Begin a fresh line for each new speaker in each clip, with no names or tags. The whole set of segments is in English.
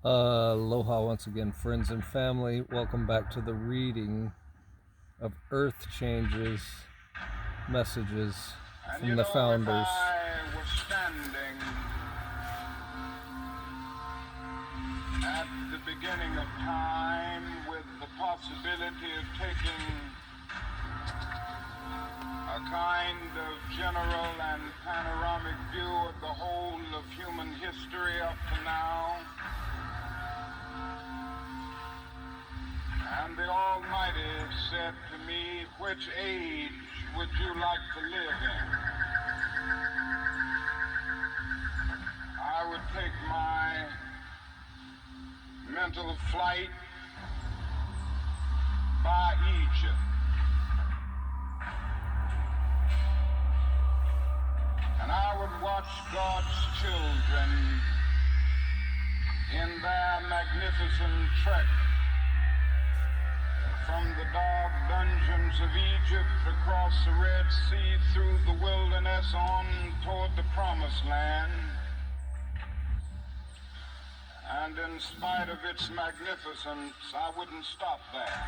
Aloha once again, friends and family. Welcome back to the reading of Earth Changes Messages from the Founders.
I was standing at the beginning of time with the possibility of taking a kind of general and panoramic view of the whole of human history up to now. And the Almighty said to me, which age would you like to live in? I would take my mental flight by Egypt. And I would watch God's children in their magnificent trek from the dark dungeons of Egypt across the Red Sea through the wilderness on toward the Promised Land. And in spite of its magnificence, I wouldn't stop there.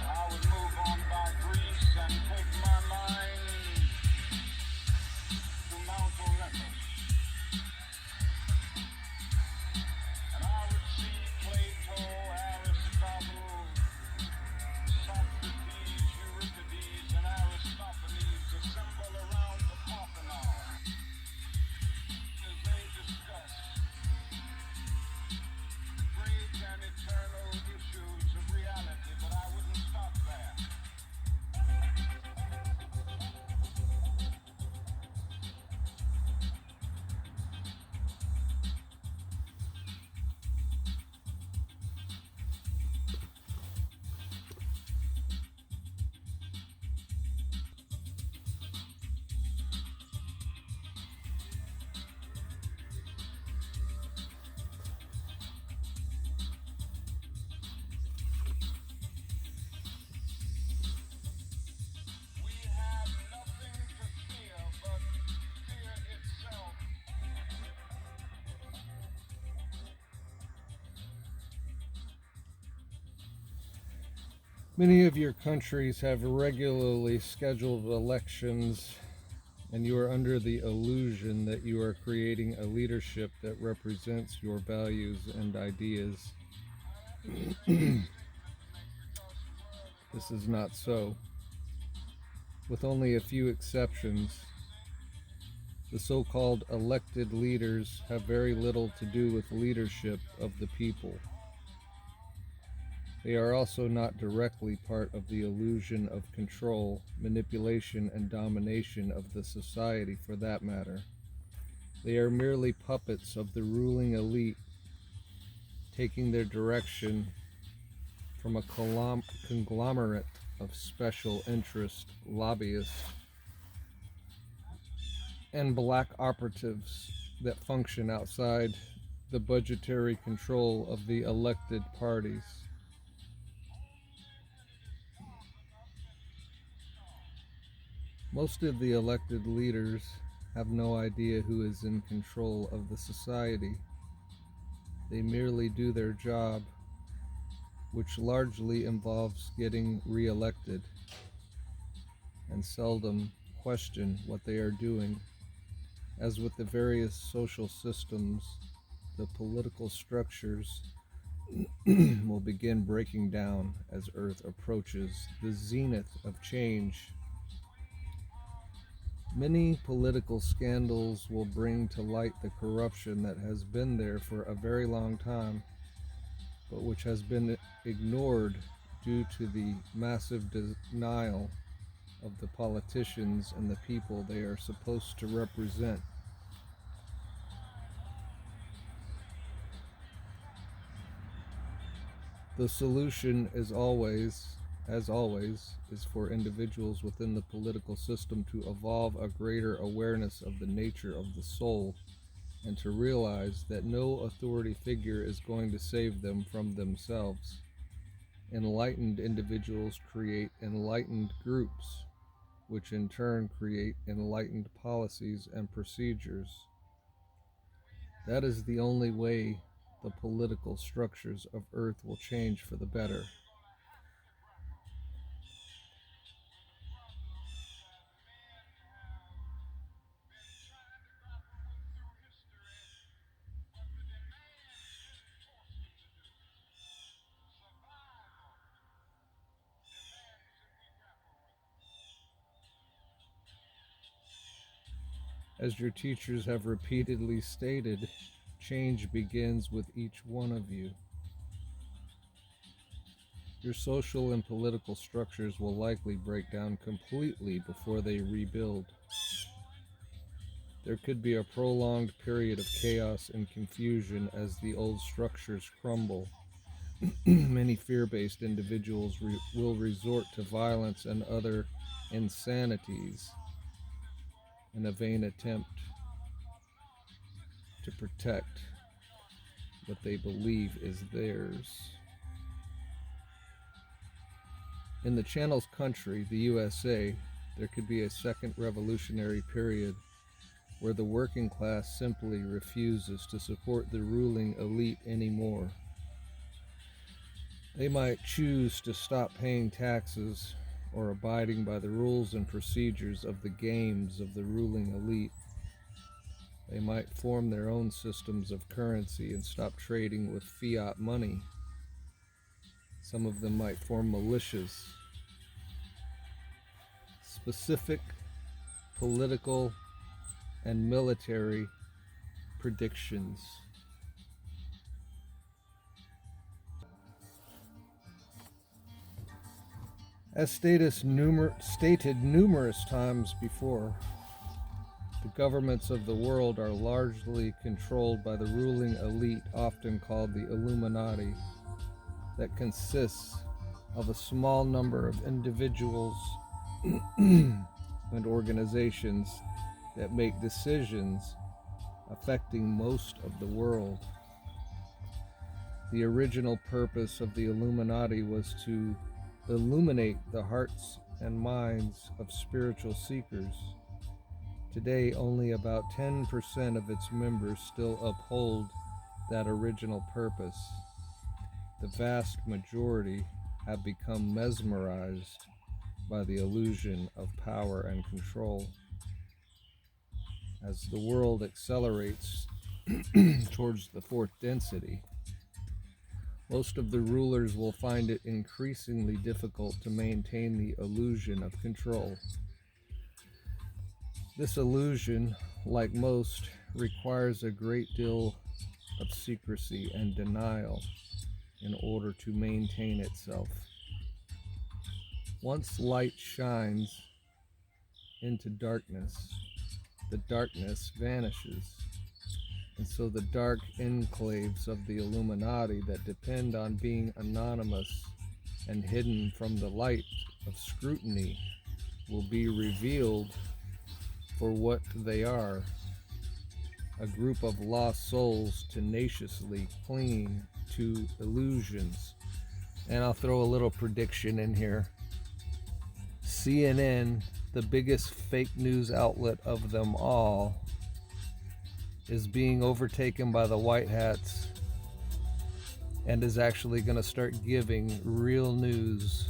I would move on by Greece and take my mind to Mount Olympus. And I would see Plato, Aristotle, Socrates, Euripides, and Aristophanes assemble around the Parthenon as they discuss the great and eternal issues of reality, but I wouldn't stop there. We have nothing to fear but fear itself.
Many of your countries have regularly scheduled elections, and you are under the illusion that you are creating a leadership that represents your values and ideas. This is not so. With only a few exceptions, the so-called elected leaders have very little to do with leadership of the people. They are also not directly part of the illusion of control, manipulation, and domination of the society for that matter. They are merely puppets of the ruling elite, taking their direction from a conglomerate of special interest lobbyists and black operatives that function outside the budgetary control of the elected parties. Most of the elected leaders have no idea who is in control of the society. They merely do their job, which largely involves getting re-elected, and seldom question what they are doing. As with the various social systems, the political structures will begin breaking down as Earth approaches the zenith of change. Many political scandals will bring to light the corruption that has been there for a very long time, but which has been ignored due to the massive denial of the politicians and the people they are supposed to represent. The solution is always, as always, is for individuals within the political system to evolve a greater awareness of the nature of the soul and to realize that no authority figure is going to save them from themselves. Enlightened individuals create enlightened groups, which in turn create enlightened policies and procedures. That is the only way the political structures of Earth will change for the better. As your teachers have repeatedly stated, change begins with each one of you. Your social and political structures will likely break down completely before they rebuild. There could be a prolonged period of chaos and confusion as the old structures crumble. Many fear-based individuals will resort to violence and other insanities in a vain attempt to protect what they believe is theirs. In the Channel's country, the USA, there could be a second revolutionary period where the working class simply refuses to support the ruling elite anymore. They might choose to stop paying taxes or abiding by the rules and procedures of the games of the ruling elite. They might form their own systems of currency and stop trading with fiat money. Some of them might form militias. Specific political and military predictions. As stated numerous times before, the governments of the world are largely controlled by the ruling elite, often called the Illuminati, that consists of a small number of individuals and organizations that make decisions affecting most of the world. The original purpose of the Illuminati was to illuminate the hearts and minds of spiritual seekers. Today, only about 10% of its members still uphold that original purpose. The vast majority have become mesmerized by the illusion of power and control. As the world accelerates towards the fourth density, most of the rulers will find it increasingly difficult to maintain the illusion of control. This illusion, like most, requires a great deal of secrecy and denial in order to maintain itself. Once light shines into darkness, the darkness vanishes. And so the dark enclaves of the Illuminati that depend on being anonymous and hidden from the light of scrutiny will be revealed for what they are: a group of lost souls tenaciously clinging to illusions. And I'll throw a little prediction in here. CNN, the biggest fake news outlet of them all, is being overtaken by the white hats and is actually going to start giving real news.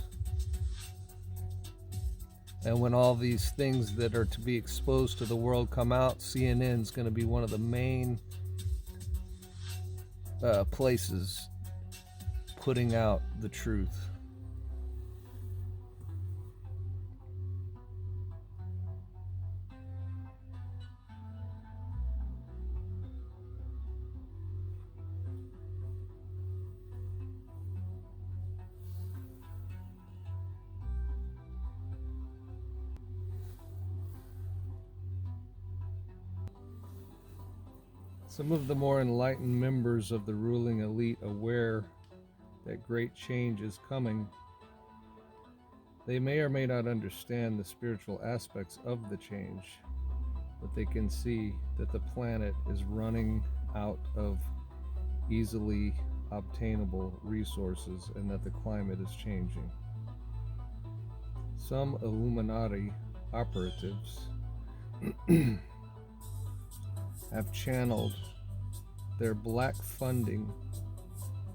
And when all these things that are to be exposed to the world come out, CNN is going to be one of the main places putting out the truth. Some of the more enlightened members of the ruling elite, aware that great change is coming, they may or may not understand the spiritual aspects of the change, but they can see that the planet is running out of easily obtainable resources and that the climate is changing. Some Illuminati operatives have channeled their black funding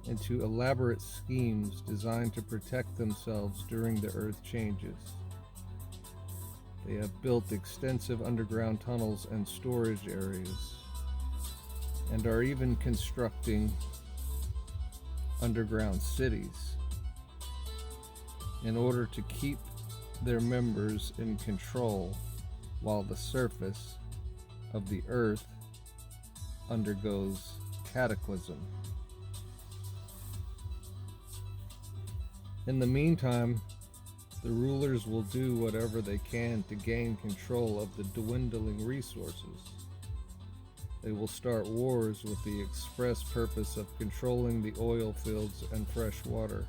into elaborate schemes designed to protect themselves during the earth changes. They have built extensive underground tunnels and storage areas, and are even constructing underground cities in order to keep their members in control while the surface of the earth undergoes cataclysm. In the meantime, the rulers will do whatever they can to gain control of the dwindling resources. They will start wars with the express purpose of controlling the oil fields and fresh water.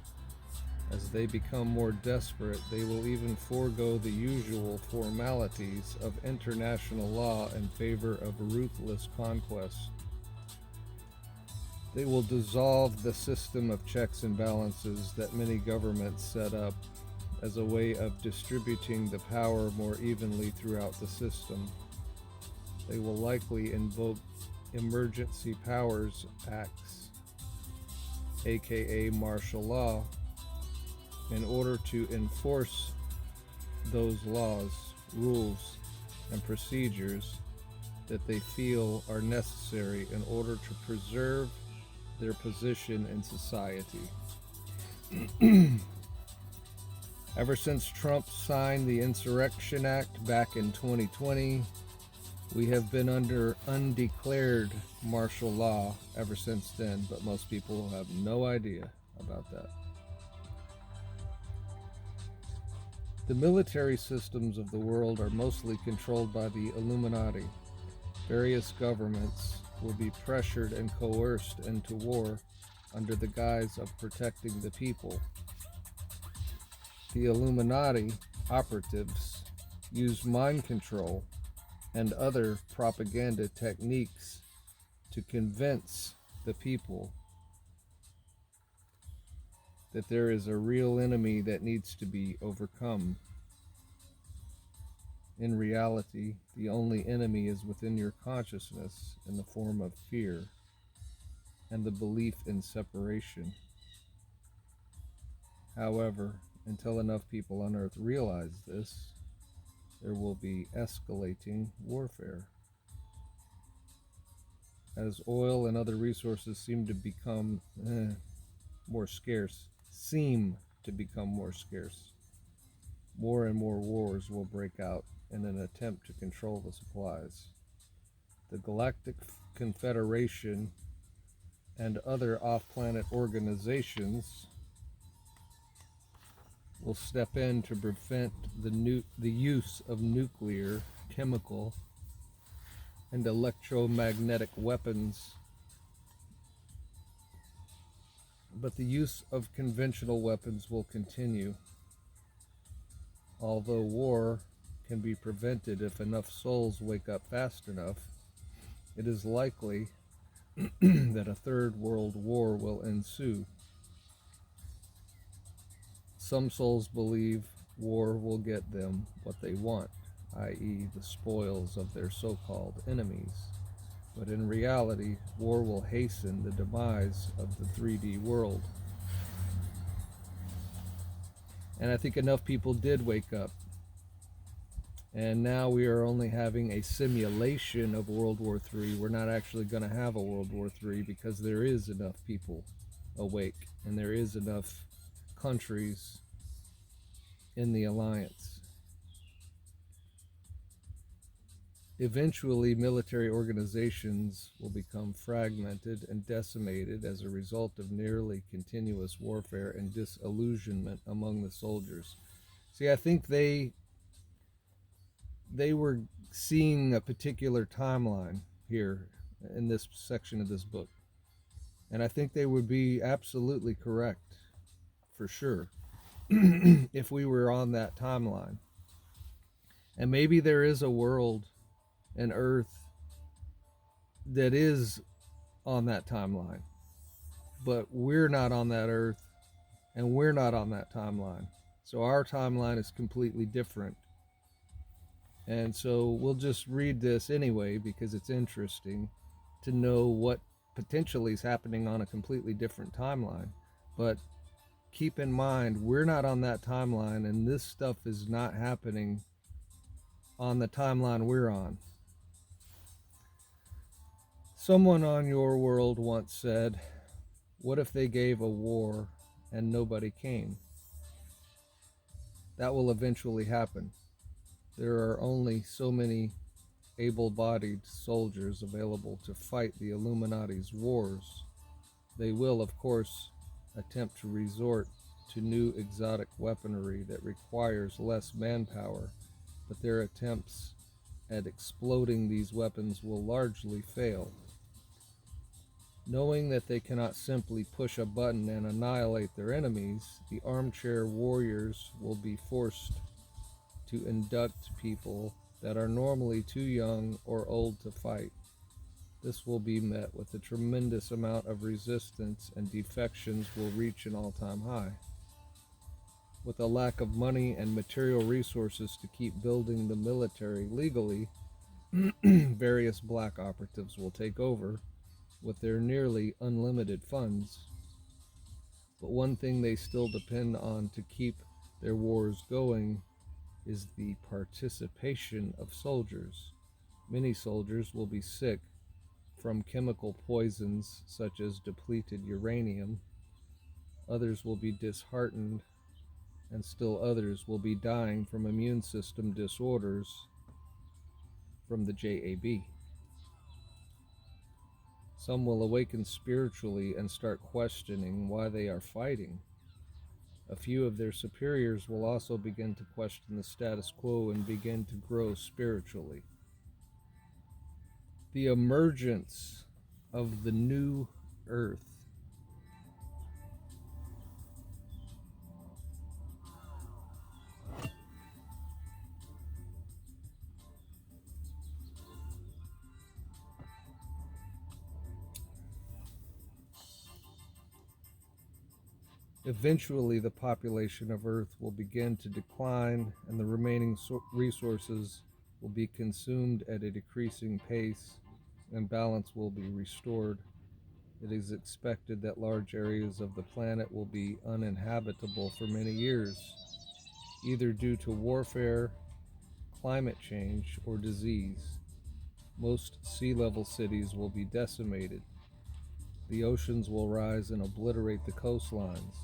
As they become more desperate, they will even forego the usual formalities of international law in favor of ruthless conquest. They will dissolve the system of checks and balances that many governments set up as a way of distributing the power more evenly throughout the system. They will likely invoke Emergency Powers Acts, aka martial law, in order to enforce those laws, rules, and procedures that they feel are necessary in order to preserve their position in society. Ever since Trump signed the Insurrection Act back in 2020, we have been under undeclared martial law ever since then, but most people have no idea about that. The military systems of the world are mostly controlled by the Illuminati. Various governments will be pressured and coerced into war under the guise of protecting the people. The Illuminati operatives use mind control and other propaganda techniques to convince the people that there is a real enemy that needs to be overcome. In reality, the only enemy is within your consciousness in the form of fear and the belief in separation. However, until enough people on Earth realize this, there will be escalating warfare. As oil and other resources seem to become more scarce, more and more wars will break out in an attempt to control the supplies. The Galactic Confederation and other off-planet organizations will step in to prevent the use of nuclear, chemical, and electromagnetic weapons. But the use of conventional weapons will continue. Although war can be prevented if enough souls wake up fast enough, it is likely that a third world war will ensue. Some souls believe war will get them what they want, i.e., the spoils of their so-called enemies. But in reality, war will hasten the demise of the 3D world. And I think enough people did wake up. And now we are only having a simulation of World War III. We're not actually going to have a World War III because there is enough people awake and there is enough countries in the alliance. Eventually, military organizations will become fragmented and decimated as a result of nearly continuous warfare and disillusionment among the soldiers. See, I think they were seeing a particular timeline here in this section of this book. And I think they would be absolutely correct, for sure, if we were on that timeline. And maybe there is a world, an Earth, that is on that timeline. But we're not on that Earth, and we're not on that timeline. So our timeline is completely different. And so we'll just read this anyway because it's interesting to know what potentially is happening on a completely different timeline. But keep in mind, we're not on that timeline, and this stuff is not happening on the timeline we're on. Someone on your world once said, "What if they gave a war and nobody came?" That will eventually happen. There are only so many able bodied soldiers available to fight the Illuminati's wars. They will, of course, attempt to resort to new exotic weaponry that requires less manpower, but their attempts at exploding these weapons will largely fail. Knowing that they cannot simply push a button and annihilate their enemies, the armchair warriors will be forced to induct people that are normally too young or old to fight. This will be met with a tremendous amount of resistance, and defections will reach an all-time high. With a lack of money and material resources to keep building the military legally, various black operatives will take over with their nearly unlimited funds. But one thing they still depend on to keep their wars going is the participation of soldiers. Many soldiers will be sick from chemical poisons such as depleted uranium. Others will be disheartened, and still others will be dying from immune system disorders from the JAB. Some will awaken spiritually and start questioning why they are fighting. A few of their superiors will also begin to question the status quo and begin to grow spiritually. The emergence of the new earth. Eventually, the population of Earth will begin to decline, and the remaining resources will be consumed at a decreasing pace, and balance will be restored. It is expected that large areas of the planet will be uninhabitable for many years, either due to warfare, climate change, or disease. Most sea level cities will be decimated. The oceans will rise and obliterate the coastlines.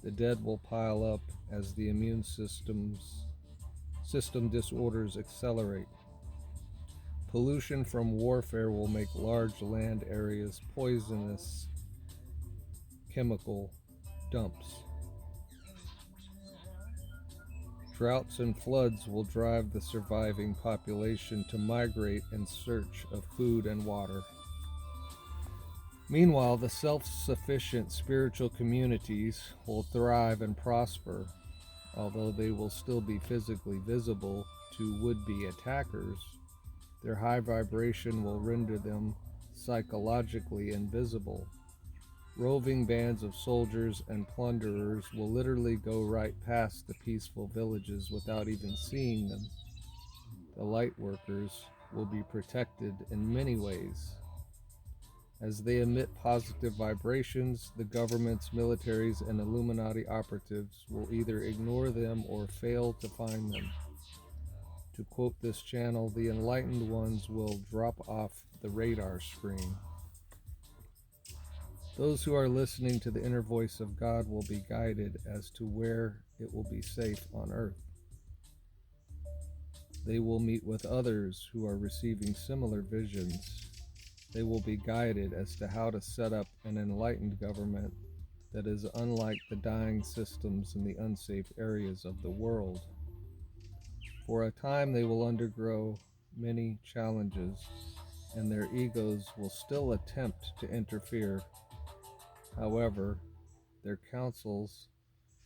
The dead will pile up as the immune system disorders accelerate. Pollution from warfare will make large land areas poisonous chemical dumps. Droughts and floods will drive the surviving population to migrate in search of food and water. Meanwhile, the self-sufficient spiritual communities will thrive and prosper, although they will still be physically visible to would-be attackers. Their high vibration will render them psychologically invisible. Roving bands of soldiers and plunderers will literally go right past the peaceful villages without even seeing them. The light workers will be protected in many ways. As they emit positive vibrations, the governments, militaries, and Illuminati operatives will either ignore them or fail to find them. To quote this channel, the enlightened ones will drop off the radar screen. Those who are listening to the inner voice of God will be guided as to where it will be safe on earth. They will meet with others who are receiving similar visions. They will be guided as to how to set up an enlightened government that is unlike the dying systems in the unsafe areas of the world. For a time, they will undergo many challenges, and their egos will still attempt to interfere. However, their councils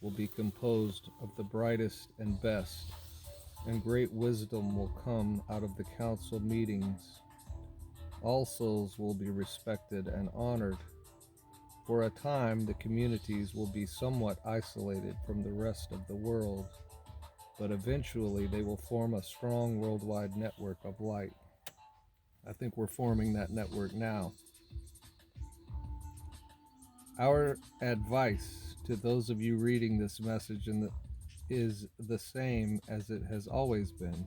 will be composed of the brightest and best, and great wisdom will come out of the council meetings. All souls will be respected and honored. For a time, the communities will be somewhat isolated from the rest of the world. but eventually they will form a strong worldwide network of light. I think we're forming that network now. Our advice to those of you reading this message is the same as it has always been.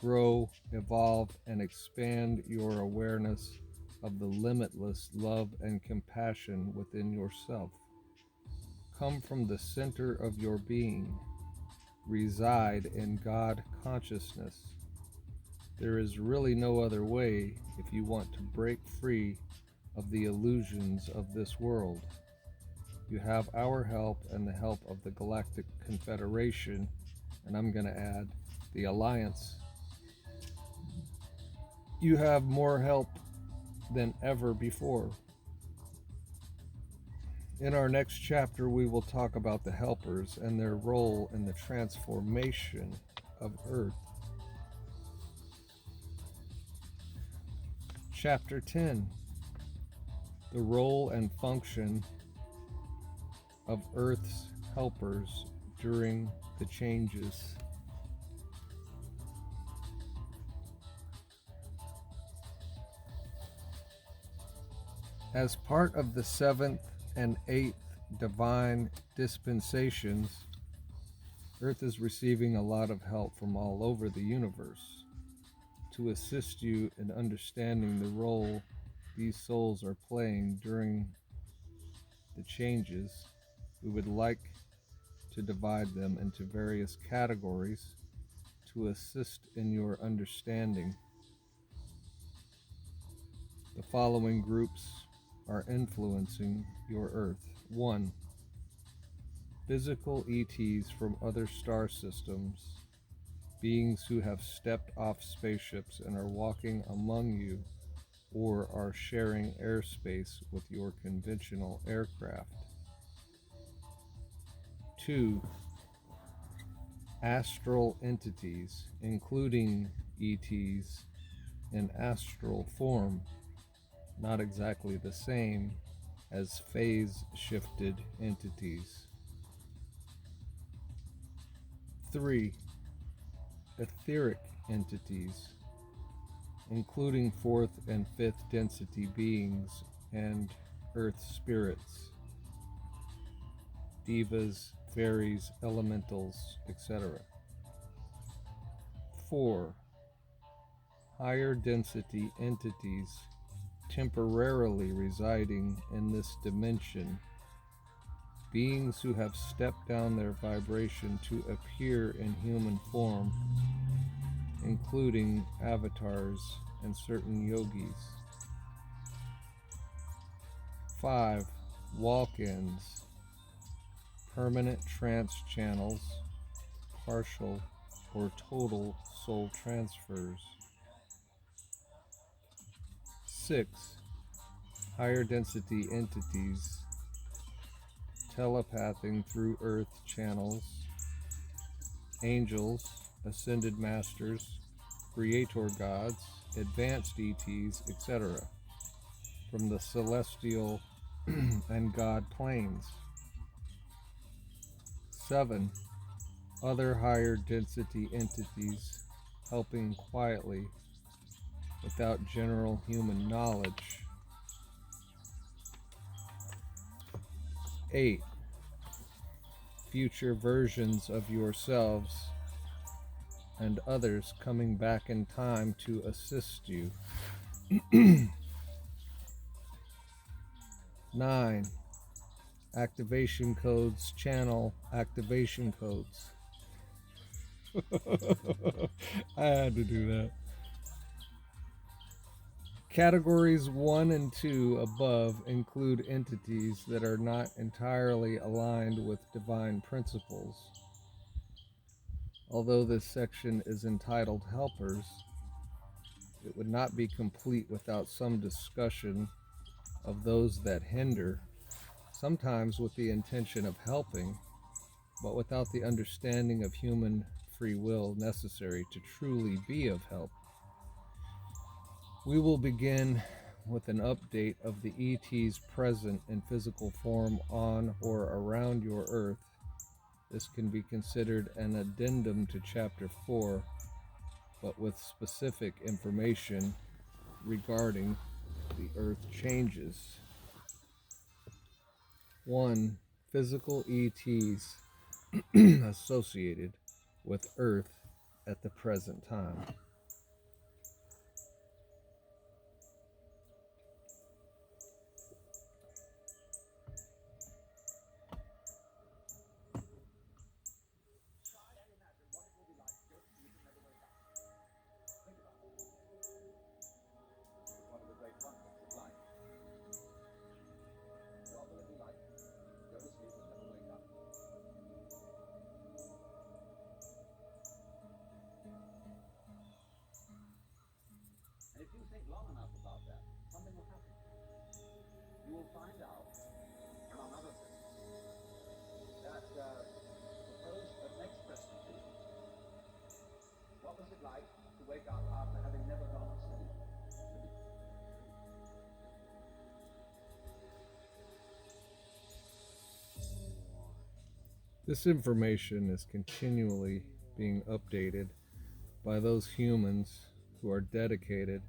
Grow, evolve, and expand your awareness of the limitless love and compassion within yourself. Come from the center of your being. Reside in God consciousness. There is really no other way if you want to break free of the illusions of this world. You have our help and the help of the Galactic Confederation, and I'm going to add the Alliance. You have more help than ever before. In our next chapter, we will talk about the helpers and their role in the transformation of Earth. Chapter 10, the role and function of Earth's helpers during the changes. As part of the 7th and 8th divine dispensations, Earth is receiving a lot of help from all over the universe to assist you in understanding the role these souls are playing during the changes. We would like to divide them into various categories to assist in your understanding. The following groups are influencing your Earth. 1. Physical ETs from other star systems, beings who have stepped off spaceships and are walking among you or are sharing airspace with your conventional aircraft. 2. Astral entities, including ETs in astral form, not exactly the same as phase-shifted entities. 3. Etheric entities, including 4th and 5th density beings and earth spirits, divas, fairies, elementals, etc. 4. Higher density entities temporarily residing in this dimension, beings who have stepped down their vibration to appear in human form, including avatars and certain yogis. 5. Walk-ins, permanent trance channels, partial or total soul transfers. 6. Higher density entities telepathing through earth channels, angels, ascended masters, creator gods, advanced ETs, etc., from the celestial and God planes. 7. Other higher density entities helping quietly without general human knowledge. 8. Future versions of yourselves and others coming back in time to assist you. 9. Activation codes, channel activation codes. I had to do that. Categories 1 and 2 above include entities that are not entirely aligned with divine principles. Although this section is entitled Helpers, it would not be complete without some discussion of those that hinder, sometimes with the intention of helping, but without the understanding of human free will necessary to truly be of help. We will begin with an update of the ETs present in physical form on or around your Earth, This can be considered an addendum to Chapter 4, but with specific information regarding the Earth changes. 1. Physical ETs associated with Earth at the present time.
And if you think long enough about that, something will happen. You will find out, among other things, that suppose the next question is, what was it like to wake up after having never gone to sleep?
This information is continually being updated by those humans who are dedicated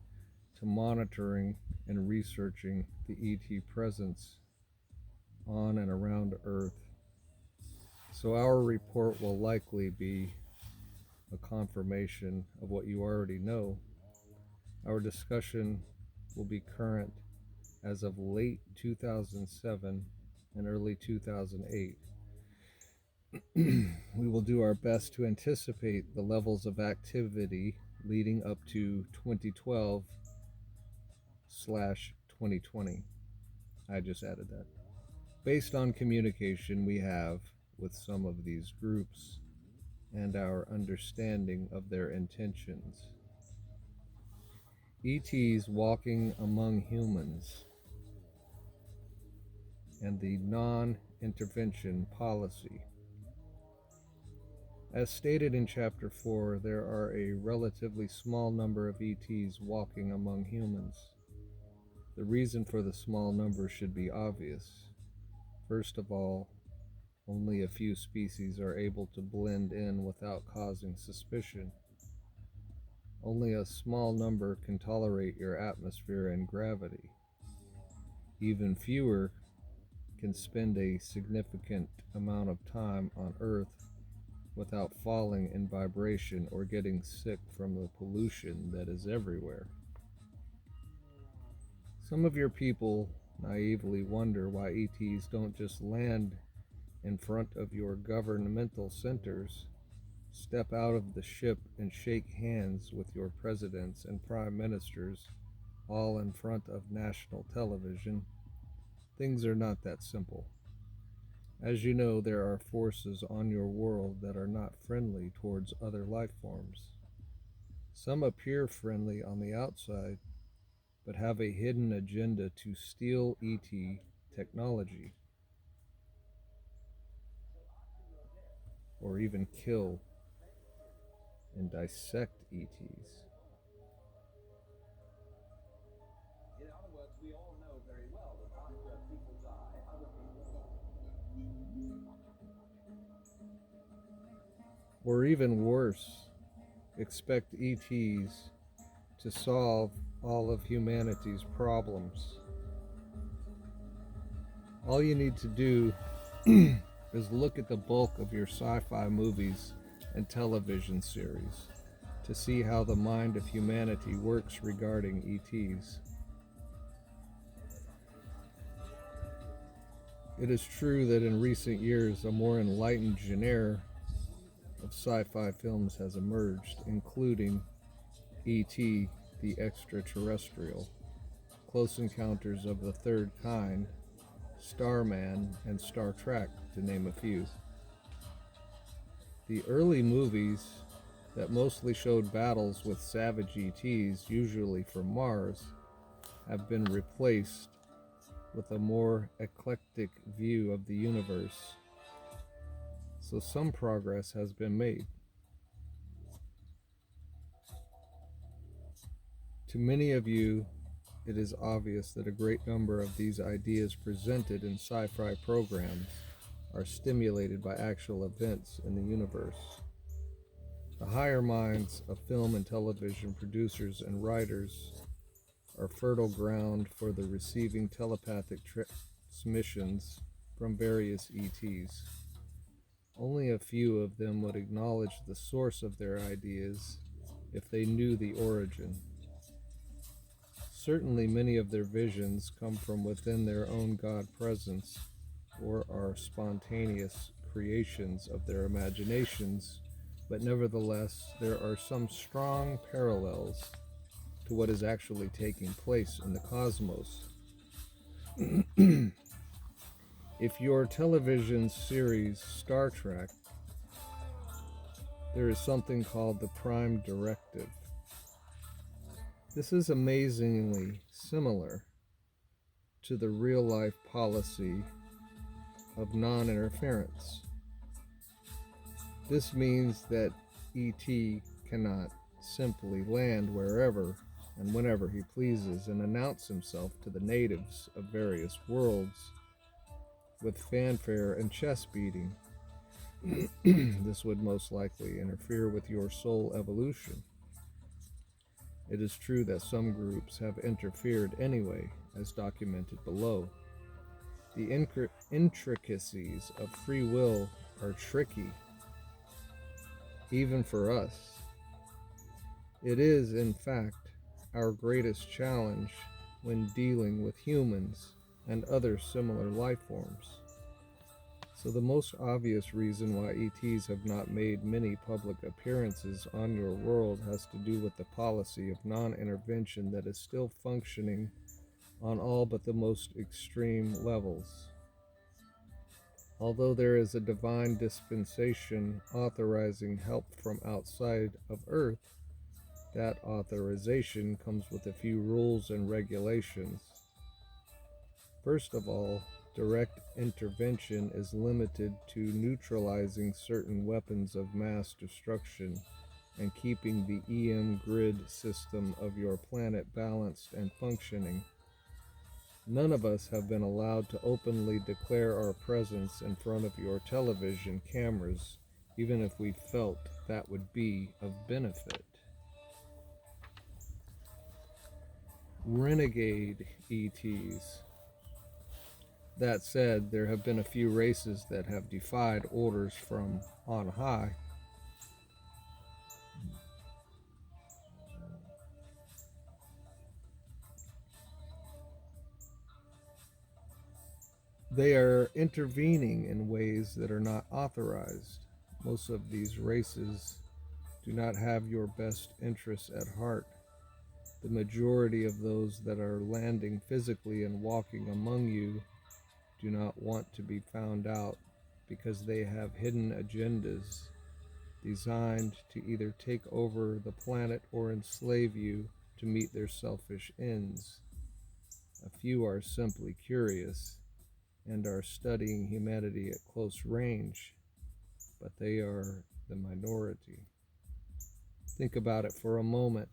to monitoring and researching the ET presence on and around Earth. So our report will likely be a confirmation of what you already know. Our discussion will be current as of late 2007 and early 2008. We will do our best to anticipate the levels of activity leading up to 2012/2020. I just added that. Based on communication we have with some of these groups and our understanding of their intentions. ETs walking among humans and the non-intervention policy. As stated in Chapter 4, there are a relatively small number of ETs walking among humans. The reason for the small number should be obvious. First of all, only a few species are able to blend in without causing suspicion. Only a small number can tolerate your atmosphere and gravity. Even fewer can spend a significant amount of time on Earth without falling in vibration or getting sick from the pollution that is everywhere. Some of your people naively wonder why ETs don't just land in front of your governmental centers, step out of the ship and shake hands with your presidents and prime ministers, all in front of national television. Things are not that simple. As you know, there are forces on your world that are not friendly towards other life forms. Some appear friendly on the outside, but have a hidden agenda to steal ET technology, or even kill and dissect ETs.
In other words, we all know very well that after people die, other people die.
Or even worse, expect ETs to solve all of humanity's problems. All you need to do is look at the bulk of your sci-fi movies and television series to see how the mind of humanity works regarding ETs. It is true that in recent years a more enlightened genre of sci-fi films has emerged, including E.T. the Extraterrestrial, Close Encounters of the Third Kind, Starman, and Star Trek, to name a few. The early movies that mostly showed battles with savage ETs, usually from Mars, have been replaced with a more eclectic view of the universe. So some progress has been made. To many of you, it is obvious that a great number of these ideas presented in sci-fi programs are stimulated by actual events in the universe. The higher minds of film and television producers and writers are fertile ground for the receiving telepathic transmissions from various ETs. Only a few of them would acknowledge the source of their ideas if they knew the origin. Certainly, many of their visions come from within their own God presence or are spontaneous creations of their imaginations, but nevertheless, there are some strong parallels to what is actually taking place in the cosmos. If your television series Star Trek, there is something called the Prime Directive. This is amazingly similar to the real life policy of non interference. This means that ET cannot simply land wherever and whenever he pleases and announce himself to the natives of various worlds with fanfare and chest beating. This would most likely interfere with your soul evolution. It is true that some groups have interfered anyway, as documented below. The intricacies of free will are tricky, even for us. It is, in fact, our greatest challenge when dealing with humans and other similar life forms. So the most obvious reason why ETs have not made many public appearances on your world has to do with the policy of non-intervention that is still functioning on all but the most extreme levels. Although there is a divine dispensation authorizing help from outside of Earth, that authorization comes with a few rules and regulations. First of all, direct intervention is limited to neutralizing certain weapons of mass destruction and keeping the EM grid system of your planet balanced and functioning. None of us have been allowed to openly declare our presence in front of your television cameras, even if we felt that would be of benefit. Renegade ETs. That said, there have been a few races that have defied orders from on high. They are intervening in ways that are not authorized. Most of these races do not have your best interests at heart. The majority of those that are landing physically and walking among you do not want to be found out because they have hidden agendas designed to either take over the planet or enslave you to meet their selfish ends. A few are simply curious and are studying humanity at close range, but they are the minority. Think about it for a moment.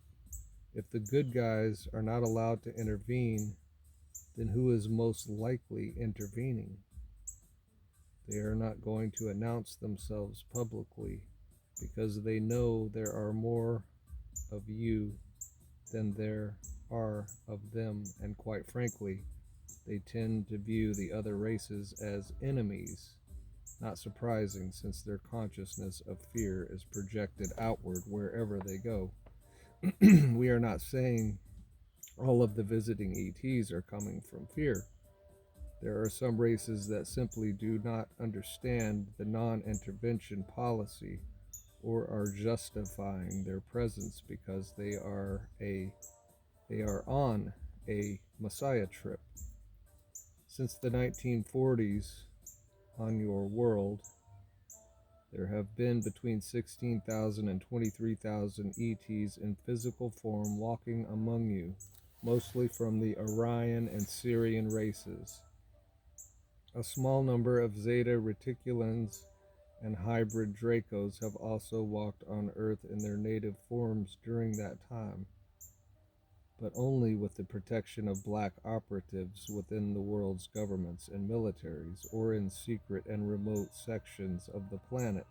If the good guys are not allowed to intervene, then who is most likely intervening? They are not going to announce themselves publicly because they know there are more of you than there are of them, and quite frankly, they tend to view the other races as enemies. Not surprising, since their consciousness of fear is projected outward wherever they go. We are not saying all of the visiting ETs are coming from fear. There are some races that simply do not understand the non-intervention policy or are justifying their presence because they are on a Messiah trip. Since the 1940s, on your world, there have been between 16,000 and 23,000 ETs in physical form walking among you, mostly from the Aryan and Syrian races. A small number of Zeta Reticulans and hybrid Dracos have also walked on Earth in their native forms during that time. but only with the protection of black operatives within the world's governments and militaries, or in secret and remote sections of the planet.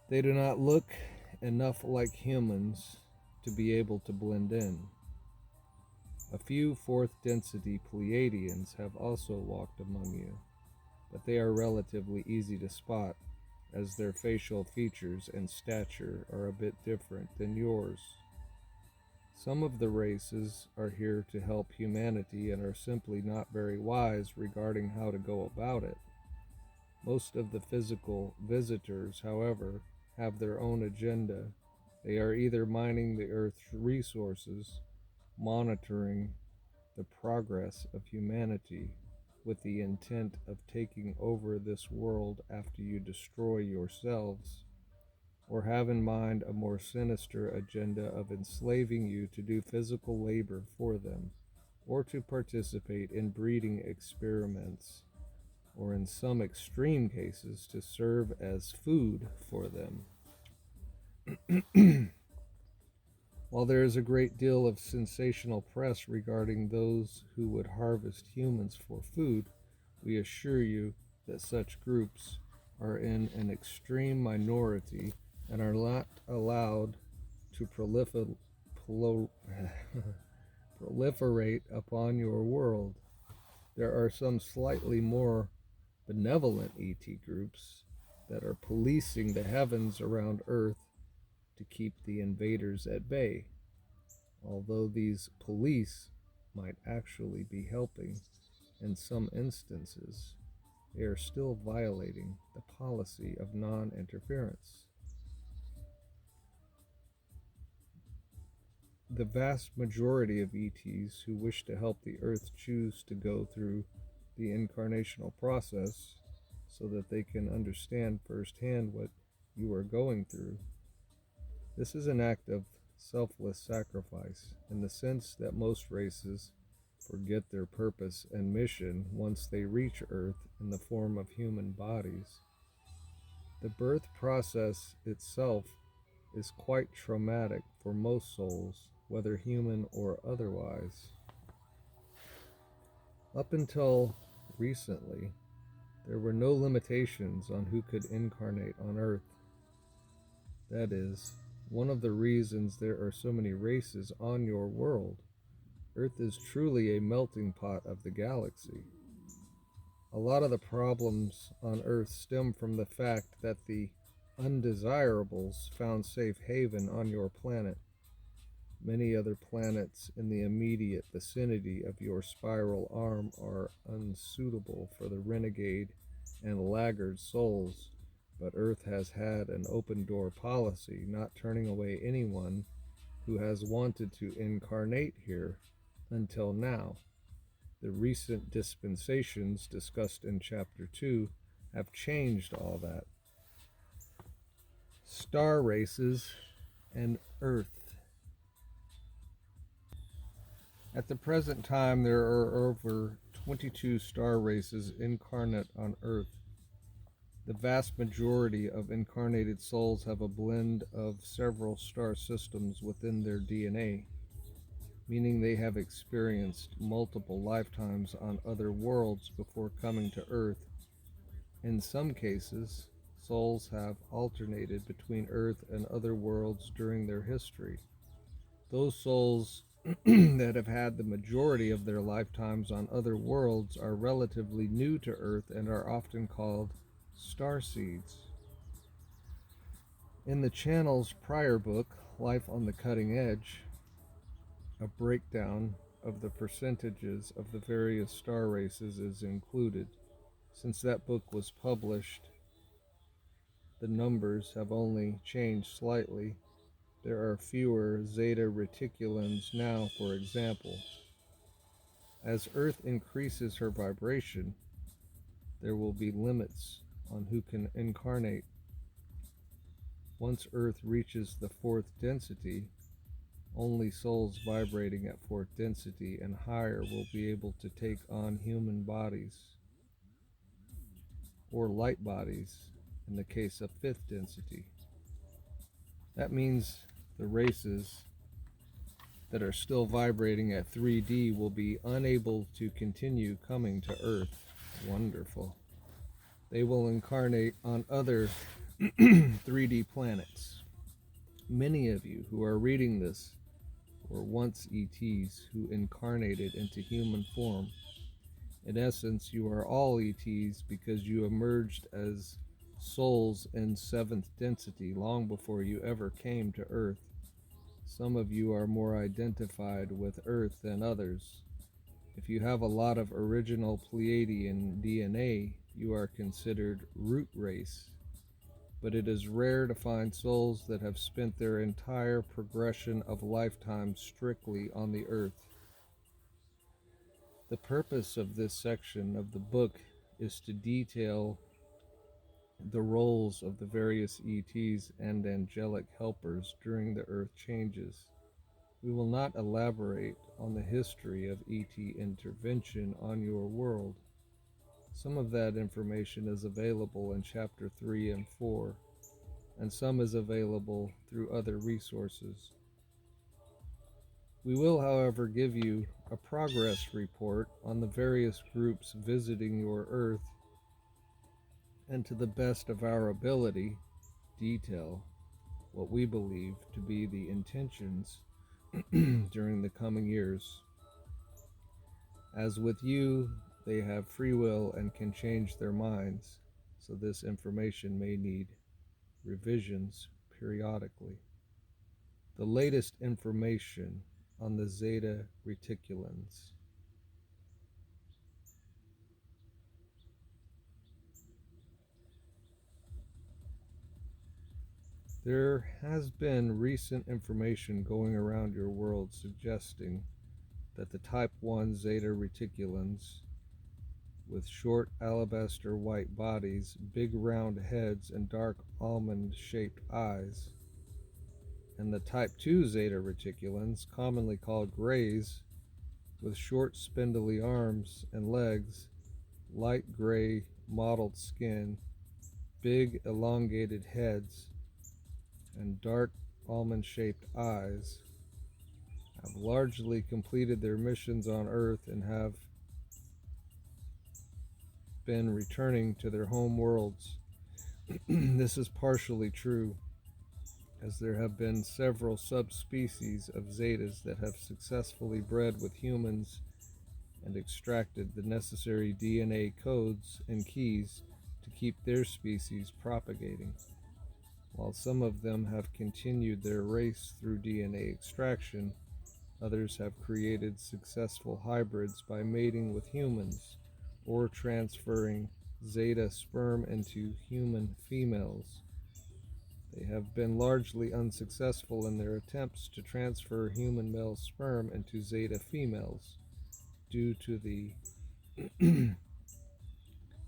They do not look enough like humans to be able to blend in. A few fourth density Pleiadians have also walked among you, but they are relatively easy to spot, as their facial features and stature are a bit different than yours. Some of the races are here to help humanity and are simply not very wise regarding how to go about it. Most of the physical visitors, however, have their own agenda. They are either mining the Earth's resources, monitoring the progress of humanity with the intent of taking over this world after you destroy yourselves, or have in mind a more sinister agenda of enslaving you to do physical labor for them, or to participate in breeding experiments, or in some extreme cases to serve as food for them. While there is a great deal of sensational press regarding those who would harvest humans for food, we assure you that such groups are in an extreme minority and are not allowed to proliferate upon your world. There are some slightly more benevolent ET groups that are policing the heavens around Earth to keep the invaders at bay. Although these police might actually be helping in some instances, they are still violating the policy of non interference. The vast majority of ETs who wish to help the Earth choose to go through the incarnational process so that they can understand firsthand what you are going through. This is an act of selfless sacrifice in the sense that most races forget their purpose and mission once they reach Earth in the form of human bodies. The birth process itself is quite traumatic for most souls, whether human or otherwise. Up until recently, there were no limitations on who could incarnate on Earth. That is, one of the reasons there are so many races on your world. Earth is truly a melting pot of the galaxy. A lot of the problems on Earth stem from the fact that the undesirables found safe haven on your planet. Many other planets in the immediate vicinity of your spiral arm are unsuitable for the renegade and laggard souls, but Earth has had an open door policy, not turning away anyone who has wanted to incarnate here until now. The recent dispensations discussed in Chapter 2 have changed all that. Star races and Earth. At the present time, there are over 22 star races incarnate on Earth. The vast majority of incarnated souls have a blend of several star systems within their DNA, meaning they have experienced multiple lifetimes on other worlds before coming to Earth. In some cases, souls have alternated between Earth and other worlds during their history. Those souls that have had the majority of their lifetimes on other worlds are relatively new to Earth and are often called starseeds. In the channel's prior book, Life on the Cutting Edge, a breakdown of the percentages of the various star races is included. Since that book was published, the numbers have only changed slightly. There are fewer Zeta Reticulans now, for example. As Earth increases her vibration, there will be limits on who can incarnate. Once Earth reaches the fourth density, only souls vibrating at fourth density and higher will be able to take on human bodies, or light bodies in the case of fifth density. That means the races that are still vibrating at 3D will be unable to continue coming to Earth. Wonderful. They will incarnate on other 3D planets. Many of you who are reading this were once ETs who incarnated into human form. In essence, you are all ETs because you emerged as souls in seventh density long before you ever came to Earth. Some of you are more identified with Earth than others. If you have a lot of original Pleiadian DNA, you are considered root race. But it is rare to find souls that have spent their entire progression of lifetime strictly on the Earth. The purpose of this section of the book is to detail the roles of the various ETs and angelic helpers during the Earth changes. We will not elaborate on the history of ET intervention on your world. Some of that information is available in Chapter 3 and 4, and some is available through other resources. We will, however, give you a progress report on the various groups visiting your Earth, and to the best of our ability, detail what we believe to be the intentions during the coming years. As with you, they have free will and can change their minds, so this information may need revisions periodically. The latest information on the Zeta Reticulans. There has been recent information going around your world suggesting that the Type 1 Zeta Reticulans, with short alabaster white bodies, big round heads, and dark almond-shaped eyes, and the Type 2 Zeta Reticulans, commonly called Greys, with short spindly arms and legs, light gray mottled skin, big elongated heads, and dark almond-shaped eyes, have largely completed their missions on Earth and have been returning to their home worlds. This is partially true, as there have been several subspecies of Zetas that have successfully bred with humans and extracted the necessary DNA codes and keys to keep their species propagating. While some of them have continued their race through DNA extraction, others have created successful hybrids by mating with humans or transferring Zeta sperm into human females. They have been largely unsuccessful in their attempts to transfer human male sperm into Zeta females due to the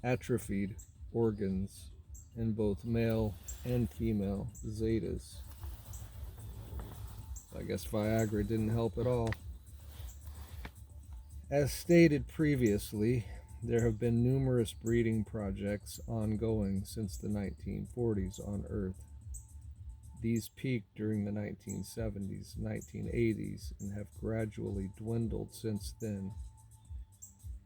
atrophied organs in both male and female Zetas. I guess Viagra didn't help at all. As stated previously, there have been numerous breeding projects ongoing since the 1940s on Earth. These peaked during the 1970s, 1980s, and have gradually dwindled since then.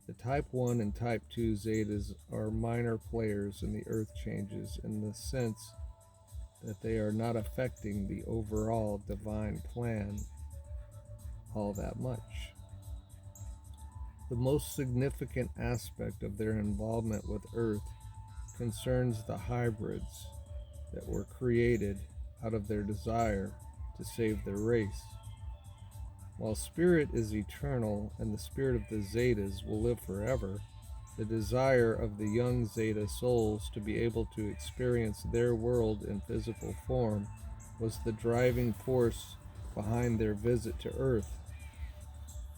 The Type 1 and Type 2 Zetas are minor players in the Earth changes in the sense that they are not affecting the overall divine plan all that much. The most significant aspect of their involvement with Earth concerns the hybrids that were created out of their desire to save their race. While spirit is eternal and the spirit of the Zetas will live forever, the desire of the young Zeta souls to be able to experience their world in physical form was the driving force behind their visit to Earth.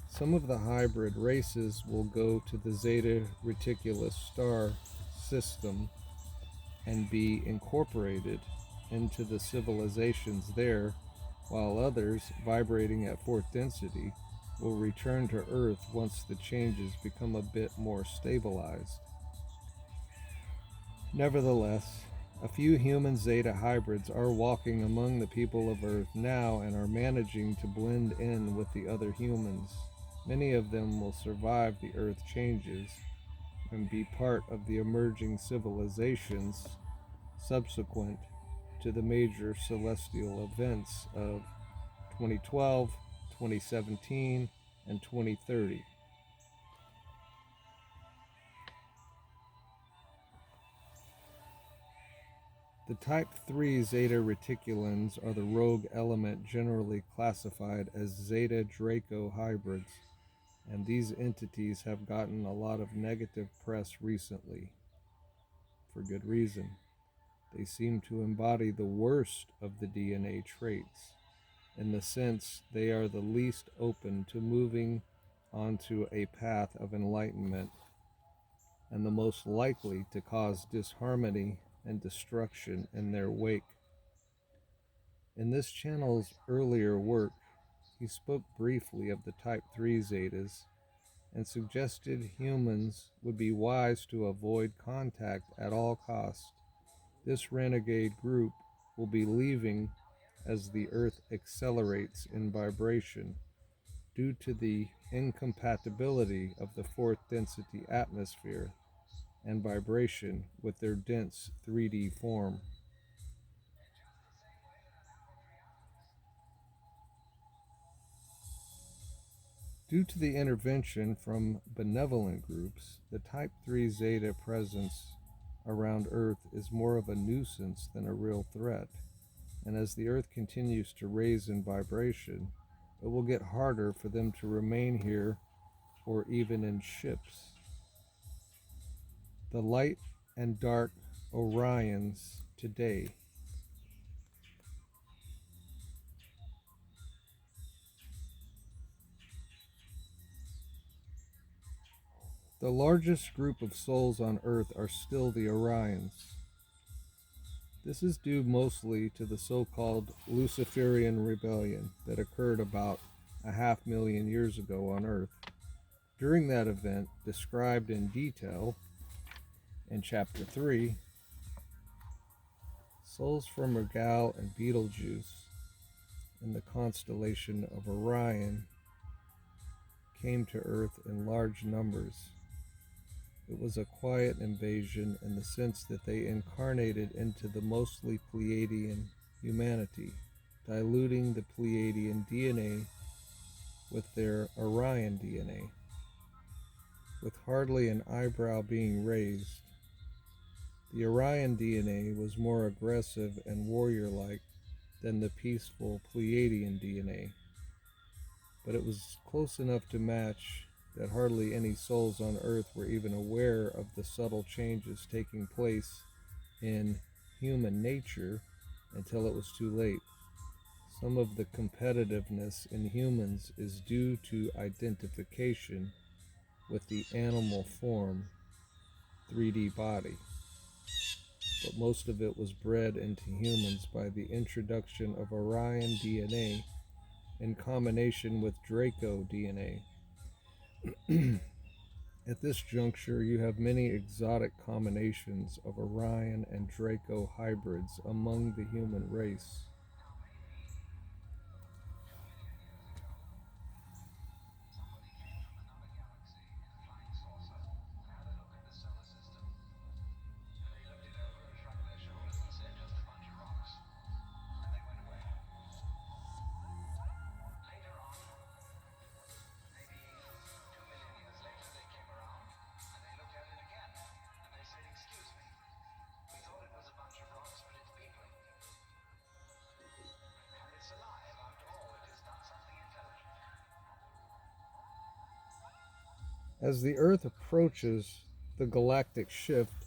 Some of the hybrid races will go to the Zeta Reticulus star system and be incorporated into the civilizations there, while others, vibrating at fourth density, will return to Earth once the changes become a bit more stabilized. Nevertheless, A few human Zeta hybrids are walking among the people of Earth now and are managing to blend in with the other humans. Many of them will survive the Earth changes and be part of the emerging civilizations subsequent to the major celestial events of 2012, 2017, and 2030. The Type 3 Zeta reticulans are the rogue element generally classified as Zeta Draco hybrids, and these entities have gotten a lot of negative press recently, for good reason. They seem to embody the worst of the DNA traits, in the sense they are the least open to moving onto a path of enlightenment and the most likely to cause disharmony and destruction in their wake. In this channel's earlier work, he spoke briefly of the Type 3 Zetas and suggested humans would be wise to avoid contact at all costs. This renegade group will be leaving as the Earth accelerates in vibration due to the incompatibility of the fourth density atmosphere and vibration with their dense 3D form. Due to the intervention from benevolent groups, the Type 3 Zeta presence around Earth is more of a nuisance than a real threat. And as the Earth continues to raise in vibration, it will get harder for them to remain here or even in ships. The light and dark Orions today. The largest group of souls on Earth are still the Orions. This is due mostly to the so-called Luciferian rebellion that occurred about 500,000 years ago on Earth. During that event, described in detail in Chapter 3, souls from Regal and Betelgeuse in the constellation of Orion came to Earth in large numbers. It was a quiet invasion in the sense that they incarnated into the mostly Pleiadian humanity, diluting the Pleiadian DNA with their Orion DNA. With hardly an eyebrow being raised, the Orion DNA was more aggressive and warrior-like than the peaceful Pleiadian DNA, but it was close enough to match that hardly any souls on Earth were even aware of the subtle changes taking place in human nature until it was too late. Some of the competitiveness in humans is due to identification with the animal form 3D body, but most of it was bred into humans by the introduction of Orion DNA in combination with Draco DNA. At this juncture, you have many exotic combinations of Orion and Draco hybrids among the human race. As the Earth approaches the galactic shift,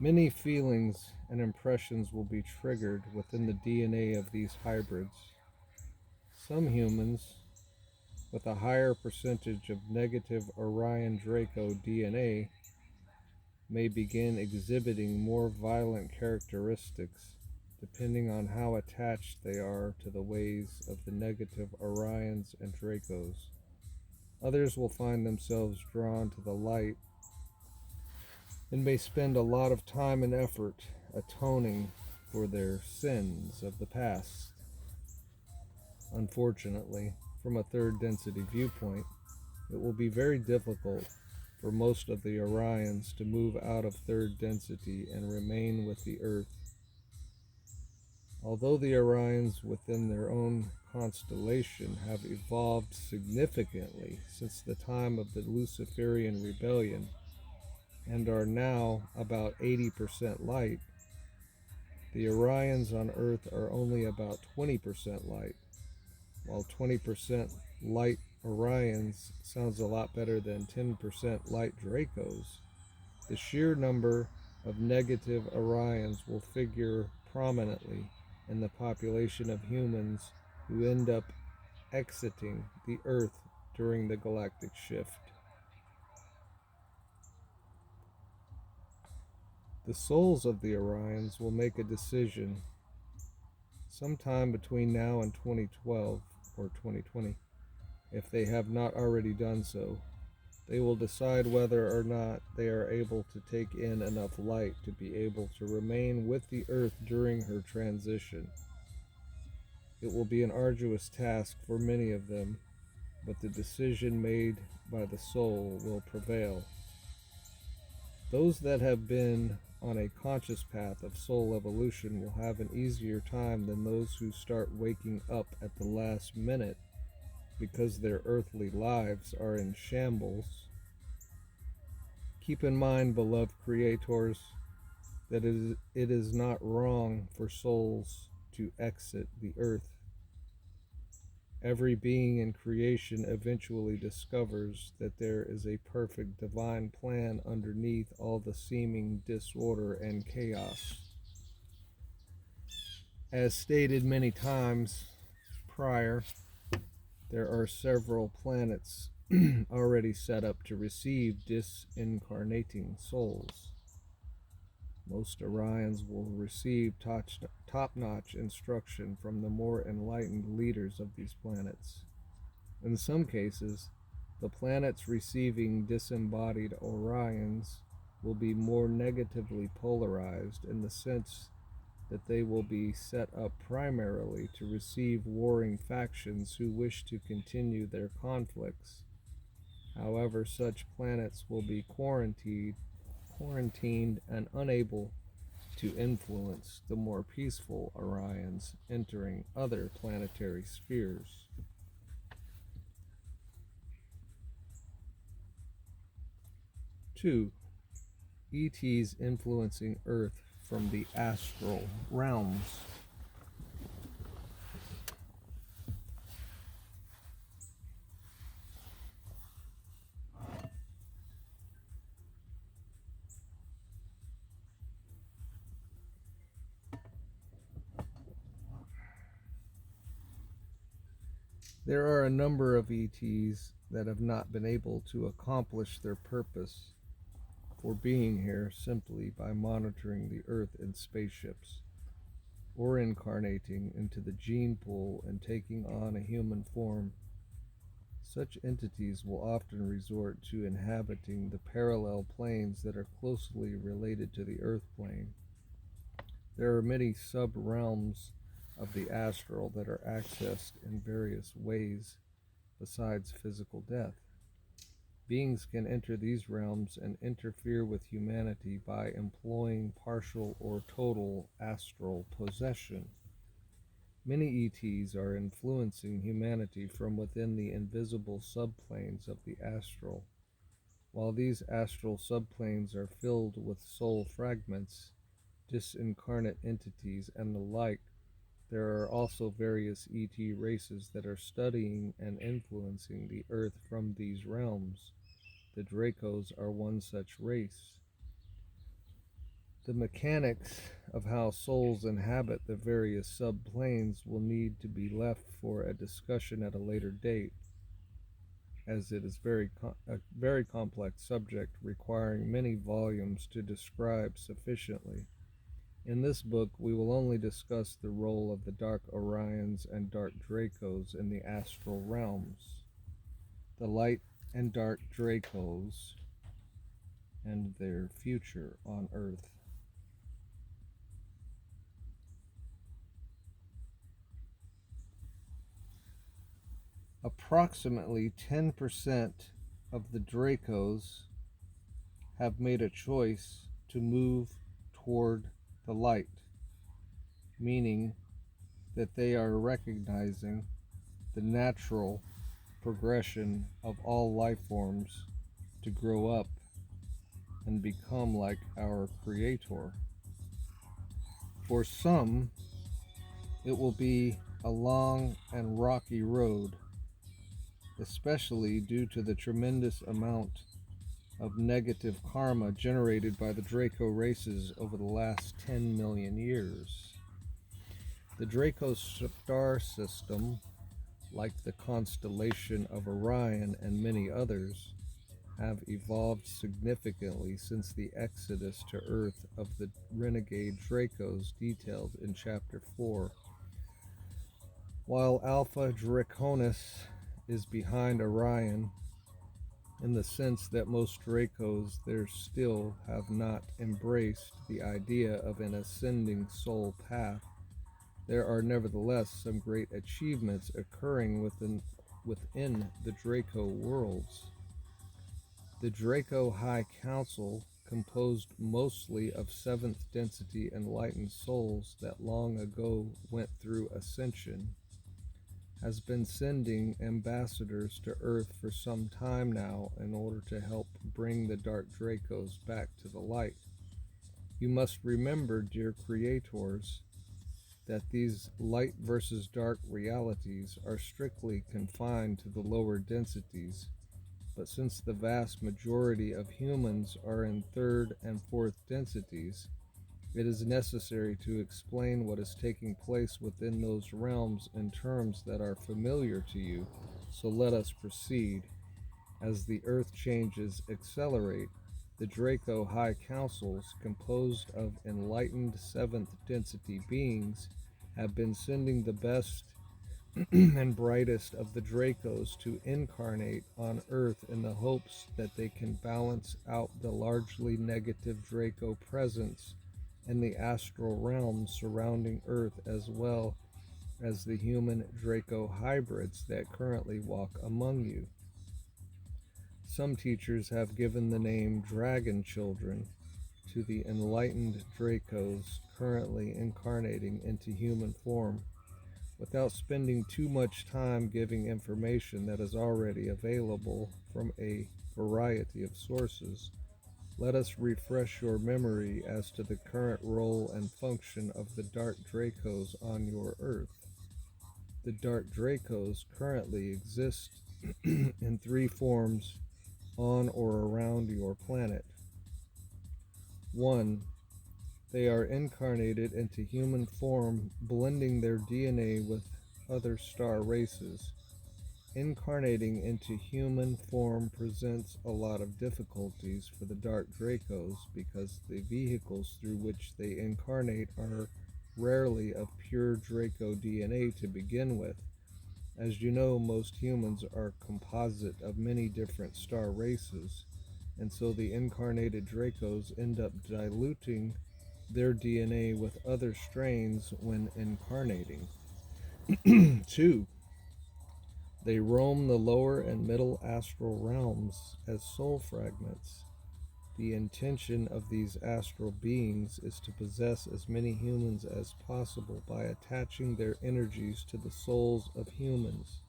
many feelings and impressions will be triggered within the DNA of these hybrids. Some humans, with a higher percentage of negative Orion Draco DNA, may begin exhibiting more violent characteristics depending on how attached they are to the ways of the negative Orions and Dracos. Others will find themselves drawn to the light and may spend a lot of time and effort atoning for their sins of the past. Unfortunately, from a third density viewpoint, it will be very difficult for most of the Orions to move out of third density and remain with the Earth. Although the Orions within their own constellation have evolved significantly since the time of the Luciferian rebellion and are now about 80% light, the Orions on Earth are only about 20% light. While 20% light Orions sounds a lot better than 10% light Dracos, the sheer number of negative Orions will figure prominently in the population of humans who end up exiting the Earth during the galactic shift. The souls of the Orions will make a decision sometime between now and 2012 or 2020, if they have not already done so. They will decide whether or not they are able to take in enough light to be able to remain with the Earth during her transition. It will be an arduous task for many of them, but the decision made by the soul will prevail. Those that have been on a conscious path of soul evolution will have an easier time than those who start waking up at the last minute because their earthly lives are in shambles. Keep in mind, beloved creators, that it is not wrong for souls to exit the earth. Every being in creation eventually discovers that there is a perfect divine plan underneath all the seeming disorder and chaos. As stated many times prior, there are several planets already set up to receive disincarnating souls. Most Orions will receive top-notch instruction from the more enlightened leaders of these planets. In some cases, the planets receiving disembodied Orions will be more negatively polarized in the sense that they will be set up primarily to receive warring factions who wish to continue their conflicts. However, such planets will be quarantined and unable to influence the more peaceful Orions entering other planetary spheres. Two, ETs influencing Earth from the astral realms. There are a number of ETs that have not been able to accomplish their purpose for being here simply by monitoring the Earth in spaceships, or incarnating into the gene pool and taking on a human form. Such entities will often resort to inhabiting the parallel planes that are closely related to the Earth plane. There are many sub-realms of the astral that are accessed in various ways besides physical death. Beings can enter these realms and interfere with humanity by employing partial or total astral possession. Many ETs are influencing humanity from within the invisible subplanes of the astral. While these astral subplanes are filled with soul fragments, disincarnate entities, and the like, there are also various ET races that are studying and influencing the Earth from these realms. The Dracos are one such race. The mechanics of how souls inhabit the various subplanes will need to be left for a discussion at a later date, as it is a very complex subject requiring many volumes to describe sufficiently. In this book, we will only discuss the role of the Dark Orions and Dark Dracos in the astral realms, the Light and Dark Dracos, and their future on Earth. Approximately 10% of the Dracos have made a choice to move toward the light, meaning that they are recognizing the natural progression of all life forms to grow up and become like our Creator. For some, it will be a long and rocky road, especially due to the tremendous amount of negative karma generated by the Draco races over the last 10 million years. The Draco star system, like the constellation of Orion and many others, have evolved significantly since the exodus to Earth of the renegade Dracos detailed in Chapter 4. While Alpha Draconis is behind Orion, in the sense that most Dracos there still have not embraced the idea of an ascending soul path, there are nevertheless some great achievements occurring within the Draco worlds. The Draco High Council, composed mostly of 7th density enlightened souls that long ago went through ascension, has been sending ambassadors to Earth for some time now in order to help bring the Dark Dracos back to the light. You must remember, dear creators, that these light versus dark realities are strictly confined to the lower densities, but since the vast majority of humans are in 3rd and 4th densities, it is necessary to explain what is taking place within those realms in terms that are familiar to you. So let us proceed. As the Earth changes accelerate, the Draco High Councils, composed of enlightened 7th density beings, have been sending the best and brightest of the Dracos to incarnate on Earth in the hopes that they can balance out the largely negative Draco presence in the astral realms surrounding Earth, as well as the human Draco hybrids that currently walk among you. Some teachers have given the name Dragon Children to the enlightened Dracos currently incarnating into human form. Without spending too much time giving information that is already available from a variety of sources, let us refresh your memory as to the current role and function of the Dark Dracos on your Earth. The Dark Dracos currently exist in 3 forms on or around your planet. 1. They are incarnated into human form, blending their DNA with other star races. Incarnating into human form presents a lot of difficulties for the Dark Dracos because the vehicles through which they incarnate are rarely of pure Draco DNA to begin with. As you know, most humans are composite of many different star races, and so the incarnated Dracos end up diluting their DNA with other strains when incarnating. 2. They roam the lower and middle astral realms as soul fragments. The intention of these astral beings is to possess as many humans as possible by attaching their energies to the souls of humans.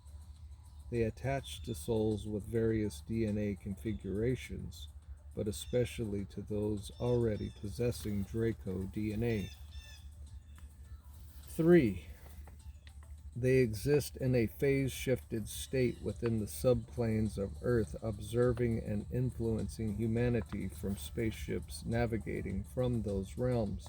They attach to souls with various DNA configurations, but especially to those already possessing Draco DNA. 3. They exist in a phase-shifted state within the subplanes of Earth, observing and influencing humanity from spaceships navigating from those realms.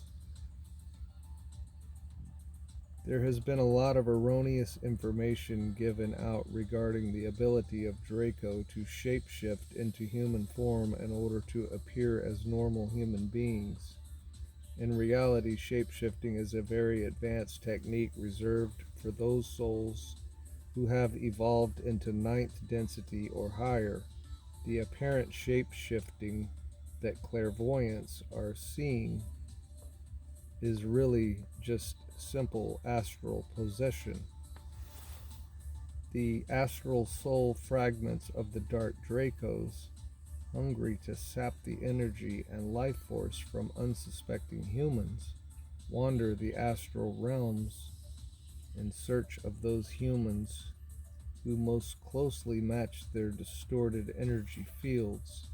There has been a lot of erroneous information given out regarding the ability of Draco to shapeshift into human form in order to appear as normal human beings. In reality, shapeshifting is a very advanced technique reserved for those souls who have evolved into 9th density or higher. The apparent shapeshifting that clairvoyants are seeing is really just simple astral possession. The astral soul fragments of the dark Dracos, hungry to sap the energy and life force from unsuspecting humans, wander the astral realms in search of those humans who most closely match their distorted energy fields.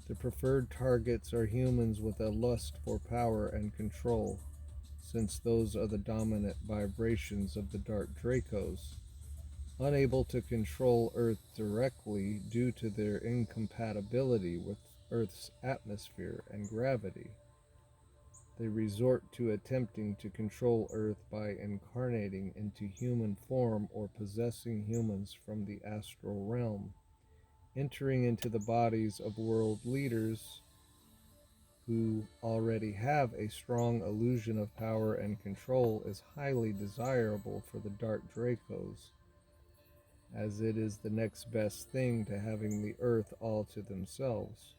The preferred targets are humans with a lust for power and control, since those are the dominant vibrations of the dark Dracos, unable to control Earth directly due to their incompatibility with Earth's atmosphere and gravity. They resort to attempting to control Earth by incarnating into human form or possessing humans from the astral realm, entering into the bodies of world leaders who already have a strong illusion of power and control is highly desirable for the Dark Dracos, as it is the next best thing to having the Earth all to themselves.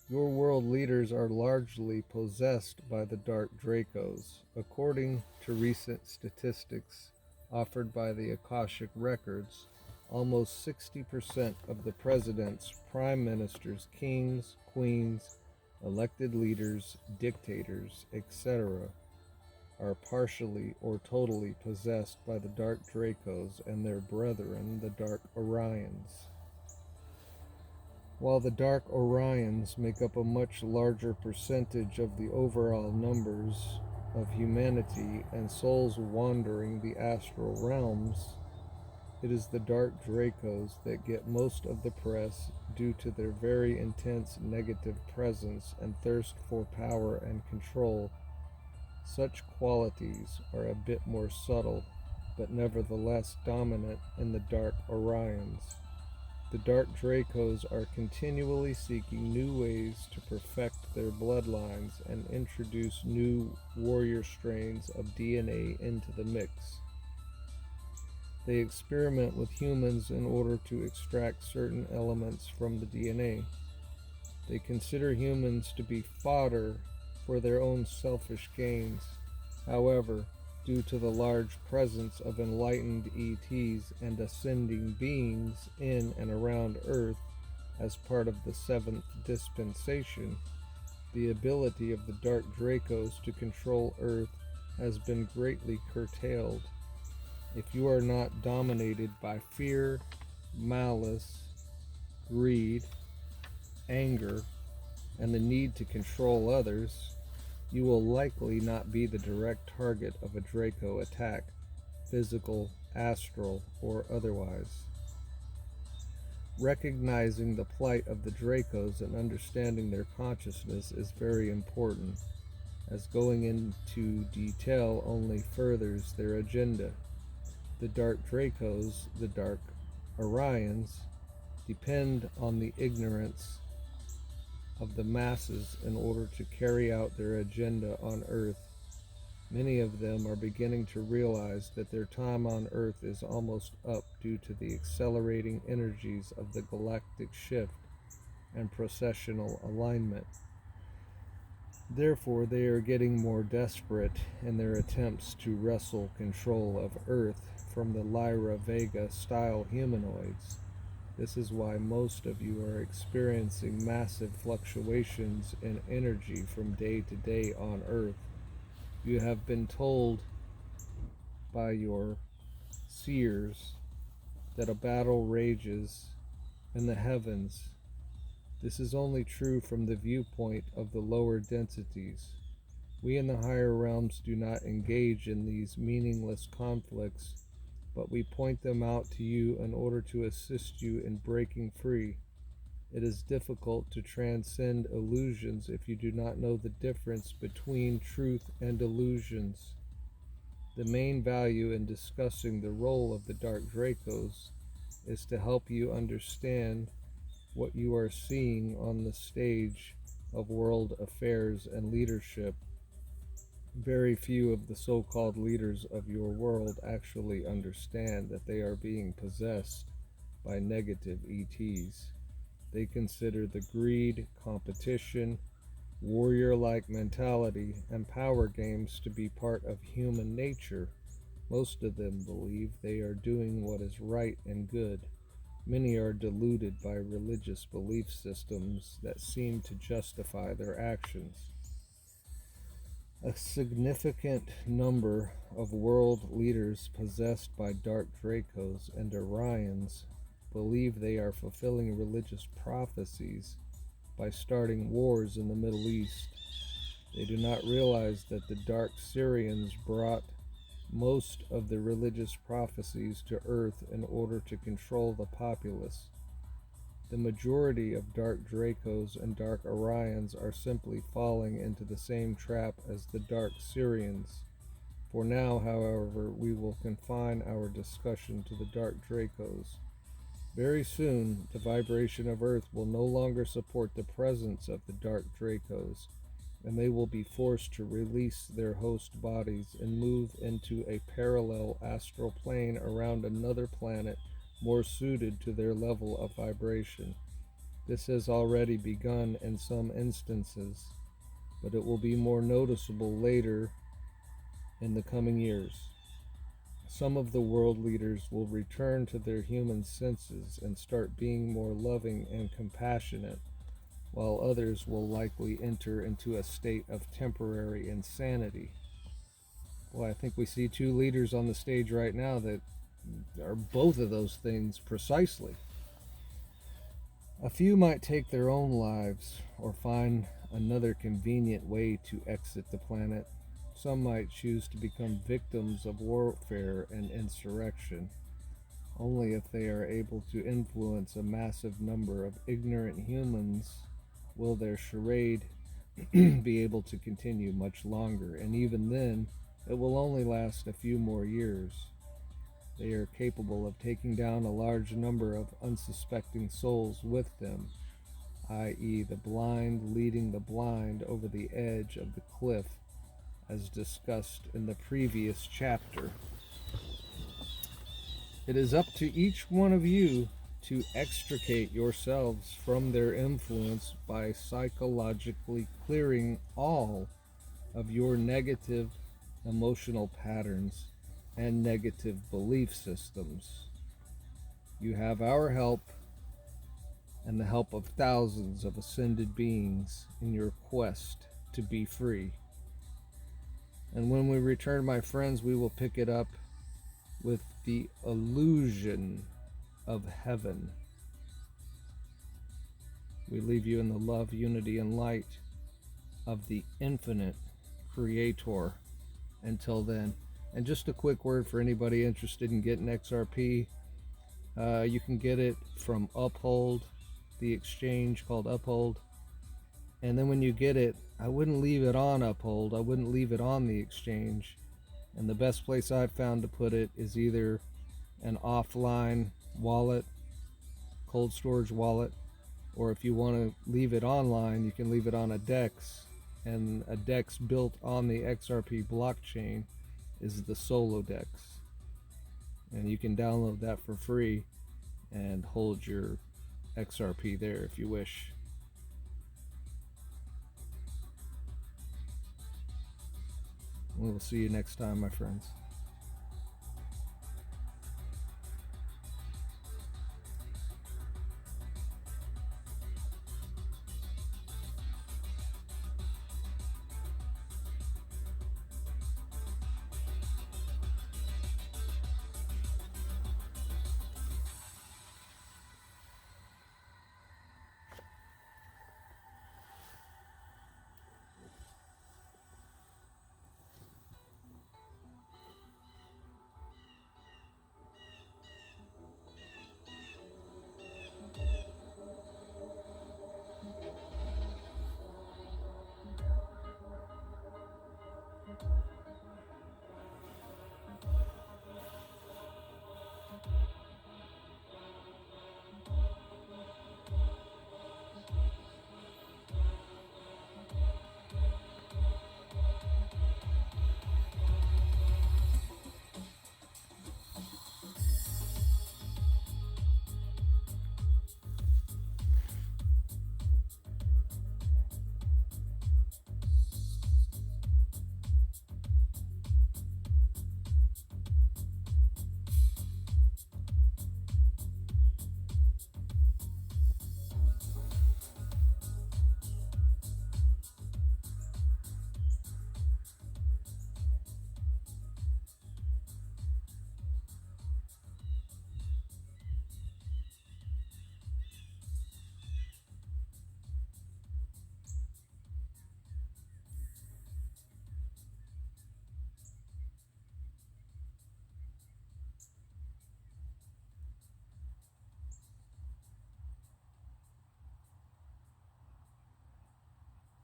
Your world leaders are largely possessed by the Dark Dracos, according to recent statistics offered by the Akashic Records. Almost 60% of the presidents, prime ministers, kings, queens, elected leaders, dictators, etc., are partially or totally possessed by the Dark Dracos and their brethren, the Dark Orions. While the Dark Orions make up a much larger percentage of the overall numbers of humanity and souls wandering the astral realms, it is the Dark Dracos that get most of the press due to their very intense negative presence and thirst for power and control. Such qualities are a bit more subtle, but nevertheless dominant in the Dark Orions. The Dark Dracos are continually seeking new ways to perfect their bloodlines and introduce new warrior strains of DNA into the mix. They experiment with humans in order to extract certain elements from the DNA. They consider humans to be fodder for their own selfish gains. However, due to the large presence of enlightened ETs and ascending beings in and around Earth as part of the seventh dispensation, the ability of the Dark Dracos to control Earth has been greatly curtailed. If you are not dominated by fear, malice, greed, anger, and the need to control others, you will likely not be the direct target of a Draco attack, physical, astral, or otherwise. Recognizing the plight of the Dracos and understanding their consciousness is very important, as going into detail only furthers their agenda. The Dark Dracos, the Dark Orions, depend on the ignorance of the masses in order to carry out their agenda on Earth. Many of them are beginning to realize that their time on Earth is almost up due to the accelerating energies of the galactic shift and processional alignment. Therefore, they are getting more desperate in their attempts to wrestle control of Earth from the Lyra Vega style humanoids. This is why most of you are experiencing massive fluctuations in energy from day to day on Earth. You have been told by your seers that a battle rages in the heavens. This is only true from the viewpoint of the lower densities. We in the higher realms do not engage in these meaningless conflicts, but we point them out to you in order to assist you in breaking free. It is difficult to transcend illusions if you do not know the difference between truth and illusions. The main value in discussing the role of the Dark Dracos is to help you understand what you are seeing on the stage of world affairs and leadership. Very few of the so-called leaders of your world actually understand that they are being possessed by negative ETs. They consider the greed, competition, warrior-like mentality, and power games to be part of human nature, Most of them believe they are doing what is right and good. Many are deluded by religious belief systems that seem to justify their actions. A significant number of world leaders possessed by dark Dracos and Orions believe they are fulfilling religious prophecies by starting wars in the Middle East. They do not realize that the dark Syrians brought most of the religious prophecies to Earth in order to control the populace. The majority of dark Dracos and dark Orions are simply falling into the same trap as the dark Syrians. For now, however, we will confine our discussion to the dark Dracos. Very soon, the vibration of Earth will no longer support the presence of the dark Dracos, and they will be forced to release their host bodies and move into a parallel astral plane around another planet more suited to their level of vibration. This has already begun in some instances, but it will be more noticeable later in the coming years. Some of the world leaders will return to their human senses and start being more loving and compassionate, while others will likely enter into a state of temporary insanity. Well, I think we see two leaders on the stage right now that are both of those things precisely. A few might take their own lives or find another convenient way to exit the planet. Some might choose to become victims of warfare and insurrection. Only if they are able to influence a massive number of ignorant humans will their charade be able to continue much longer, and even then, it will only last a few more years. They are capable of taking down a large number of unsuspecting souls with them, i.e., the blind leading the blind over the edge of the cliff, as discussed in the previous chapter. It is up to each one of you to extricate yourselves from their influence by psychologically clearing all of your negative emotional patterns and negative belief systems. You have our help and the help of thousands of ascended beings in your quest to be free. And when we return, my friends, we will pick it up with the illusion of heaven. We leave you in the love, unity, and light of the infinite Creator. Until then. And just a quick word for anybody interested in getting XRP. You can get it from Uphold, the exchange called Uphold. And then when you get it, I wouldn't leave it on Uphold. I wouldn't leave it on the exchange. And the best place I've found to put it is either an offline wallet, cold storage wallet, or if you want to leave it online, you can leave it on a DEX. And a DEX built on the XRP blockchain is the Solo DEX. And you can download that for free and hold your XRP there if you wish. We will see you next time, my friends.